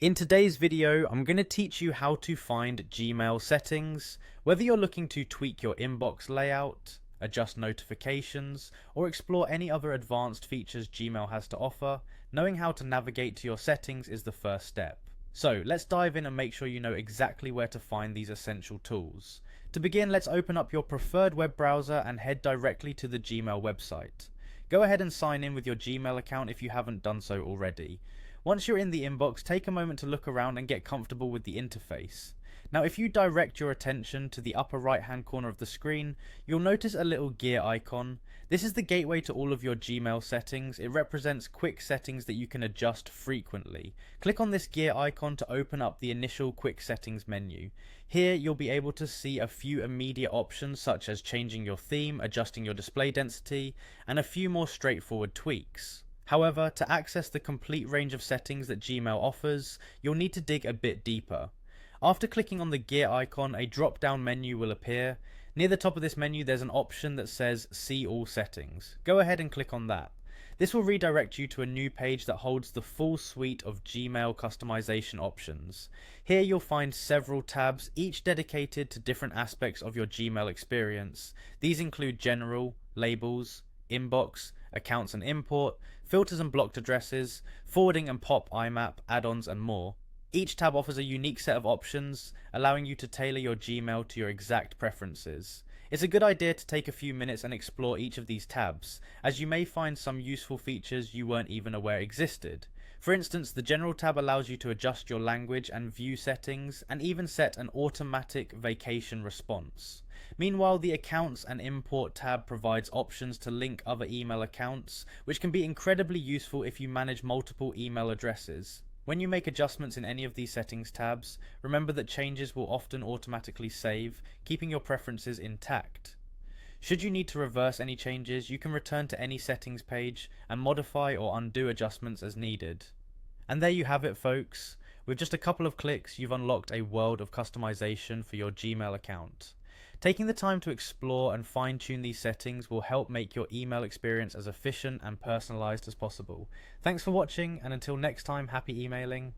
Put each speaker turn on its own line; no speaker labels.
In today's video, I'm going to teach you how to find Gmail settings. Whether you're looking to tweak your inbox layout, adjust notifications, or explore any other advanced features Gmail has to offer, knowing how to navigate to your settings is the first step. So let's dive in and make sure you know exactly where to find these essential tools. To begin, let's open up your preferred web browser and head directly to the Gmail website. Go ahead and sign in with your Gmail account if you haven't done so already. Once you're in the inbox, take a moment to look around and get comfortable with the interface. Now, if you direct your attention to the upper right hand corner of the screen, you'll notice a little gear icon. This is the gateway to all of your Gmail settings. It represents quick settings that you can adjust frequently. Click on this gear icon to open up the initial quick settings menu. Here you'll be able to see a few immediate options such as changing your theme, adjusting your display density, and a few more straightforward tweaks. However, to access the complete range of settings that Gmail offers, you'll need to dig a bit deeper. After clicking on the gear icon, a drop-down menu will appear. Near the top of this menu, there's an option that says See All Settings. Go ahead and click on that. This will redirect you to a new page that holds the full suite of Gmail customization options. Here you'll find several tabs, each dedicated to different aspects of your Gmail experience. These include General, Labels, Inbox, Accounts and Import, Filters and Blocked Addresses, Forwarding and Pop IMAP, Add-ons and more. Each tab offers a unique set of options, allowing you to tailor your Gmail to your exact preferences. It's a good idea to take a few minutes and explore each of these tabs, as you may find some useful features you weren't even aware existed. For instance, the General tab allows you to adjust your language and view settings, and even set an automatic vacation response. Meanwhile, the Accounts and Import tab provides options to link other email accounts, which can be incredibly useful if you manage multiple email addresses. When you make adjustments in any of these settings tabs, remember that changes will often automatically save, keeping your preferences intact. Should you need to reverse any changes, you can return to any settings page and modify or undo adjustments as needed. And there you have it, folks. With just a couple of clicks, you've unlocked a world of customization for your Gmail account. Taking the time to explore and fine-tune these settings will help make your email experience as efficient and personalized as possible. Thanks for watching, and until next time, happy emailing.